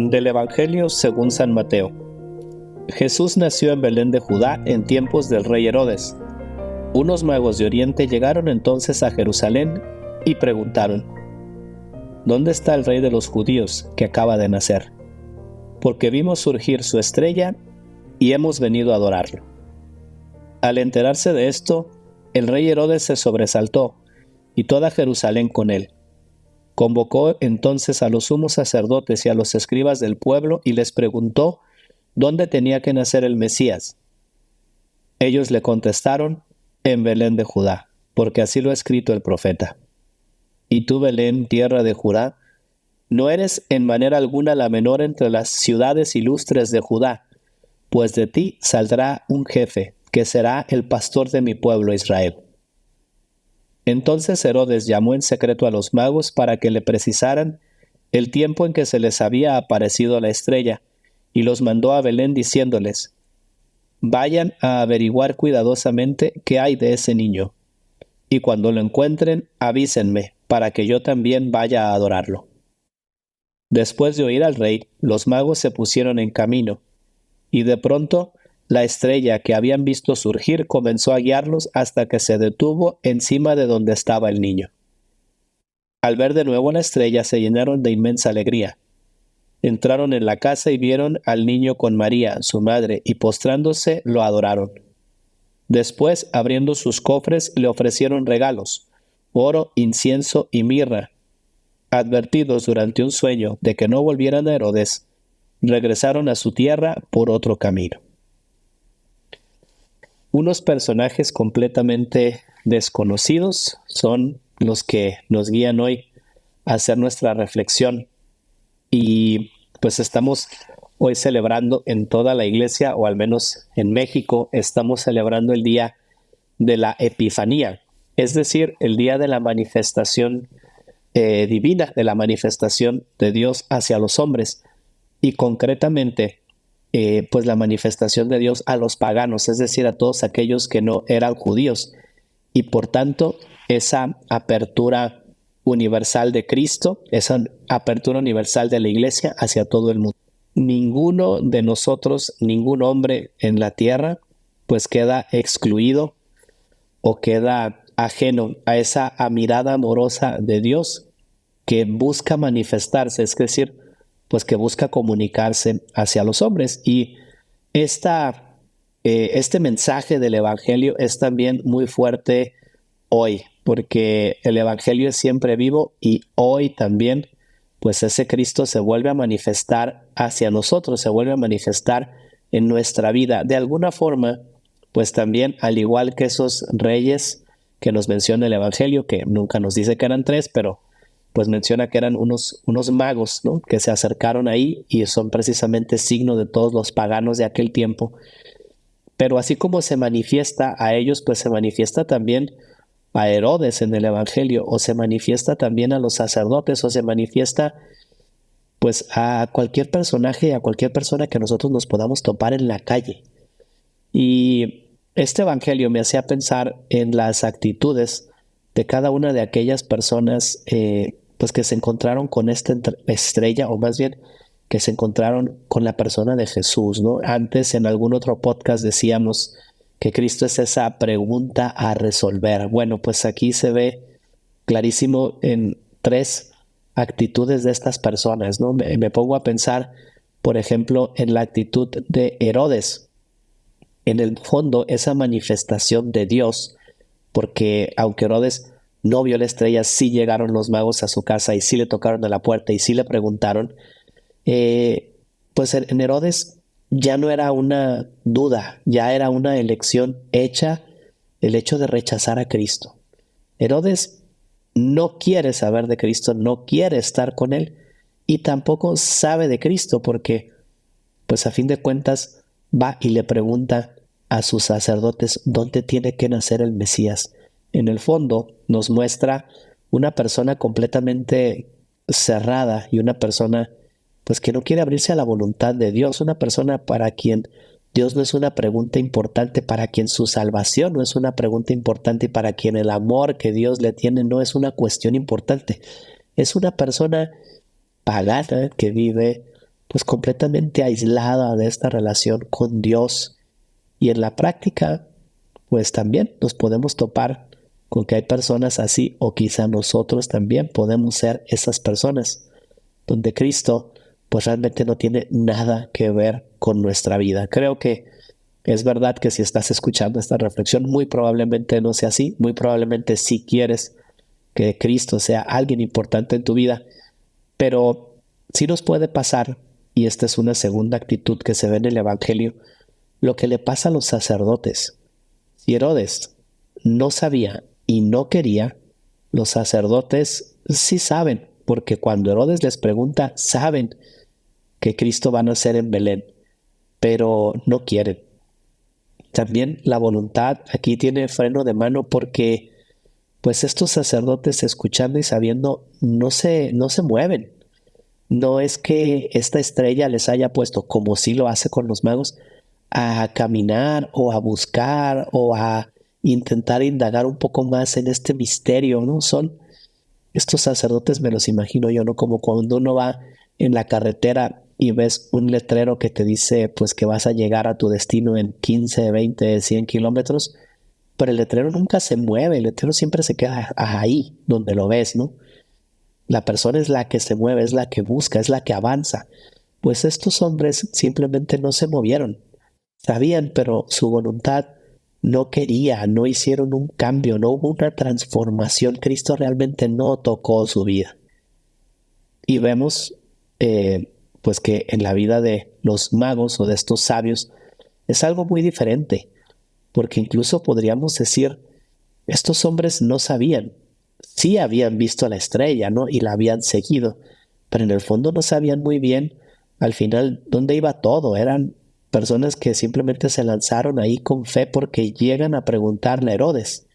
Del Evangelio según San Mateo. Jesús nació en Belén de Judá en tiempos del rey Herodes. Unos magos de Oriente llegaron entonces a Jerusalén y preguntaron: ¿Dónde está el rey de los judíos que acaba de nacer? Porque vimos surgir su estrella y hemos venido a adorarlo. Al enterarse de esto, el rey Herodes se sobresaltó y toda Jerusalén con él. Convocó entonces a los sumos sacerdotes y a los escribas del pueblo y les preguntó dónde tenía que nacer el Mesías. Ellos le contestaron: en Belén de Judá, porque así lo ha escrito el profeta. Y tú, Belén, tierra de Judá, no eres en manera alguna la menor entre las ciudades ilustres de Judá, pues de ti saldrá un jefe, que será el pastor de mi pueblo Israel. Entonces Herodes llamó en secreto a los magos para que le precisaran el tiempo en que se les había aparecido la estrella, y los mandó a Belén diciéndoles: vayan a averiguar cuidadosamente qué hay de ese niño, y cuando lo encuentren, avísenme, para que yo también vaya a adorarlo. Después de oír al rey, los magos se pusieron en camino, y de pronto la estrella que habían visto surgir comenzó a guiarlos hasta que se detuvo encima de donde estaba el niño. Al ver de nuevo la estrella se llenaron de inmensa alegría. Entraron en la casa y vieron al niño con María, su madre, y postrándose lo adoraron. Después, abriendo sus cofres, le ofrecieron regalos: oro, incienso y mirra. Advertidos durante un sueño de que no volvieran a Herodes, regresaron a su tierra por otro camino. Unos personajes completamente desconocidos son los que nos guían hoy a hacer nuestra reflexión. Y pues estamos hoy celebrando en toda la iglesia, o al menos en México, estamos celebrando el día de la Epifanía, es decir, el día de la manifestación divina, de la manifestación de Dios hacia los hombres, y concretamente pues la manifestación de Dios a los paganos, es decir, a todos aquellos que no eran judíos, y por tanto esa apertura universal de Cristo, esa apertura universal de la iglesia hacia todo el mundo. Ninguno de nosotros, ningún hombre en la tierra, pues queda excluido o queda ajeno a esa mirada amorosa de Dios que busca manifestarse, es decir, pues que busca comunicarse hacia los hombres. Y este mensaje del Evangelio es también muy fuerte hoy, porque el Evangelio es siempre vivo y hoy también, pues ese Cristo se vuelve a manifestar hacia nosotros, se vuelve a manifestar en nuestra vida. De alguna forma, pues también, al igual que esos reyes que nos menciona el Evangelio, que nunca nos dice que eran tres, pero pues menciona que eran unos magos, ¿no?, que se acercaron ahí y son precisamente signo de todos los paganos de aquel tiempo. Pero así como se manifiesta a ellos, pues se manifiesta también a Herodes en el Evangelio, o se manifiesta también a los sacerdotes, o se manifiesta pues a cualquier personaje, a cualquier persona que nosotros nos podamos topar en la calle. Y este Evangelio me hacía pensar en las actitudes de cada una de aquellas personas pues que se encontraron con esta estrella, o más bien que se encontraron con la persona de Jesús, ¿no? Antes en algún otro podcast decíamos que Cristo es esa pregunta a resolver. Bueno, pues aquí se ve clarísimo en tres actitudes de estas personas, ¿no? Me pongo a pensar, por ejemplo, en la actitud de Herodes. En el fondo, esa manifestación de Dios, porque aunque Herodes no vio la estrella, sí llegaron los magos a su casa y sí le tocaron a la puerta y sí le preguntaron, pues en Herodes ya no era una duda, ya era una elección hecha, el hecho de rechazar a Cristo. Herodes no quiere saber de Cristo, no quiere estar con él, y tampoco sabe de Cristo, porque pues a fin de cuentas va y le pregunta a sus sacerdotes dónde tiene que nacer el Mesías. En el fondo nos muestra una persona completamente cerrada y una persona pues que no quiere abrirse a la voluntad de Dios, una persona para quien Dios no es una pregunta importante, para quien su salvación no es una pregunta importante, y para quien el amor que Dios le tiene no es una cuestión importante. Es una persona pagana que vive pues completamente aislada de esta relación con Dios. Y en la práctica, pues también nos podemos topar con que hay personas así, o quizá nosotros también podemos ser esas personas, donde Cristo pues realmente no tiene nada que ver con nuestra vida. Creo que es verdad que si estás escuchando esta reflexión, muy probablemente no sea así, muy probablemente sí quieres que Cristo sea alguien importante en tu vida, pero sí nos puede pasar, y esta es una segunda actitud que se ve en el Evangelio, lo que le pasa a los sacerdotes. Si Herodes no sabía y no quería, los sacerdotes sí saben, porque cuando Herodes les pregunta, saben que Cristo va a nacer en Belén, pero no quieren. También la voluntad aquí tiene freno de mano porque pues estos sacerdotes escuchando y sabiendo no se mueven. No es que esta estrella les haya puesto, como sí lo hace con los magos, a caminar o a buscar o a intentar indagar un poco más en este misterio, ¿no? Son estos sacerdotes, me los imagino yo, ¿no? Como cuando uno va en la carretera y ves un letrero que te dice, pues, que vas a llegar a tu destino en 15, 20, 100 kilómetros, pero el letrero nunca se mueve, el letrero siempre se queda ahí, donde lo ves, ¿no? La persona es la que se mueve, es la que busca, es la que avanza. Pues estos hombres simplemente no se movieron. Sabían, pero su voluntad no quería, no hicieron un cambio, no hubo una transformación. Cristo realmente no tocó su vida. Y vemos, pues que en la vida de los magos o de estos sabios es algo muy diferente, porque incluso podríamos decir, estos hombres no sabían, sí habían visto la estrella, ¿no? Y la habían seguido, pero en el fondo no sabían muy bien al final dónde iba todo. Eran personas que simplemente se lanzaron ahí con fe porque llegan a preguntarle a Herodes.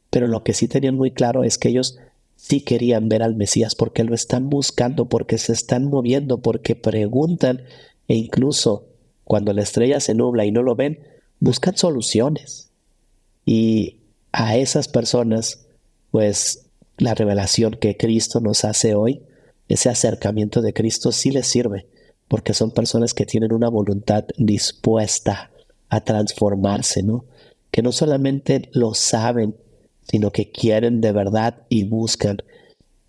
Pero lo que sí tenían muy claro es que ellos sí querían ver al Mesías porque lo están buscando, porque se están moviendo, porque preguntan e incluso cuando la estrella se nubla y no lo ven, buscan soluciones. Y a esas personas, pues la revelación que Cristo nos hace hoy, ese acercamiento de Cristo sí les sirve, porque son personas que tienen una voluntad dispuesta a transformarse, ¿no? Que no solamente lo saben, sino que quieren de verdad y buscan.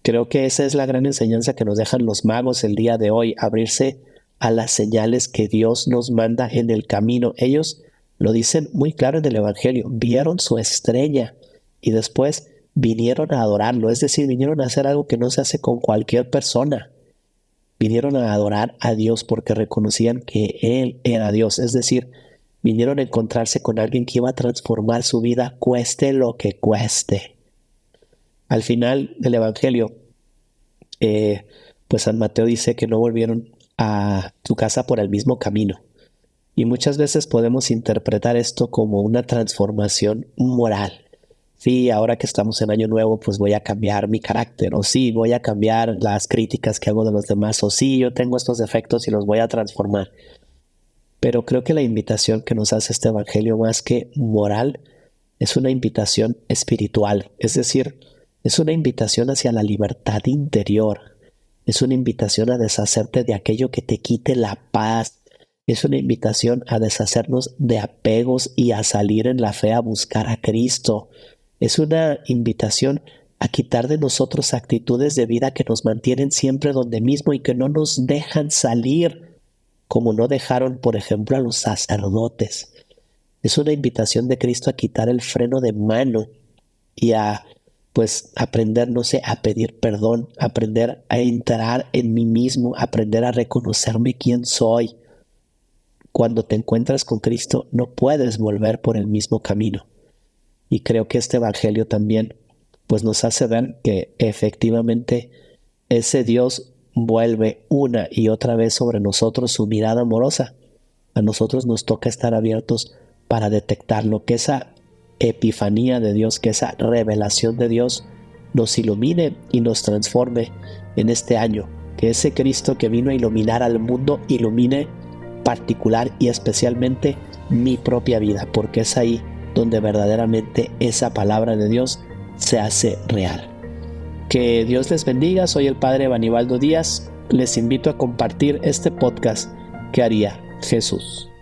Creo que esa es la gran enseñanza que nos dejan los magos el día de hoy, abrirse a las señales que Dios nos manda en el camino. Ellos lo dicen muy claro en el Evangelio, vieron su estrella y después vinieron a adorarlo, es decir, vinieron a hacer algo que no se hace con cualquier persona. Vinieron a adorar a Dios porque reconocían que Él era Dios, es decir, vinieron a encontrarse con alguien que iba a transformar su vida, cueste lo que cueste. Al final del Evangelio, pues San Mateo dice que no volvieron a su casa por el mismo camino. Y muchas veces podemos interpretar esto como una transformación moral. Sí, ahora que estamos en Año Nuevo, pues voy a cambiar mi carácter, o sí, voy a cambiar las críticas que hago de los demás, o sí, yo tengo estos defectos y los voy a transformar. Pero creo que la invitación que nos hace este Evangelio, más que moral, es una invitación espiritual, es decir, es una invitación hacia la libertad interior, es una invitación a deshacerte de aquello que te quite la paz, es una invitación a deshacernos de apegos y a salir en la fe a buscar a Cristo. Es una invitación a quitar de nosotros actitudes de vida que nos mantienen siempre donde mismo y que no nos dejan salir, como no dejaron, por ejemplo, a los sacerdotes. Es una invitación de Cristo a quitar el freno de mano y a, pues, aprender, no sé, a pedir perdón, aprender a entrar en mí mismo, aprender a reconocerme quién soy. Cuando te encuentras con Cristo, no puedes volver por el mismo camino. Y creo que este Evangelio también, pues, nos hace ver que efectivamente ese Dios vuelve una y otra vez sobre nosotros su mirada amorosa. A nosotros nos toca estar abiertos para detectarlo, que esa epifanía de Dios, que esa revelación de Dios nos ilumine y nos transforme en este año. Que ese Cristo que vino a iluminar al mundo ilumine particular y especialmente mi propia vida, porque es ahí donde verdaderamente esa palabra de Dios se hace real. Que Dios les bendiga. Soy el Padre Banibaldo Díaz les invito a compartir este podcast que haría Jesús.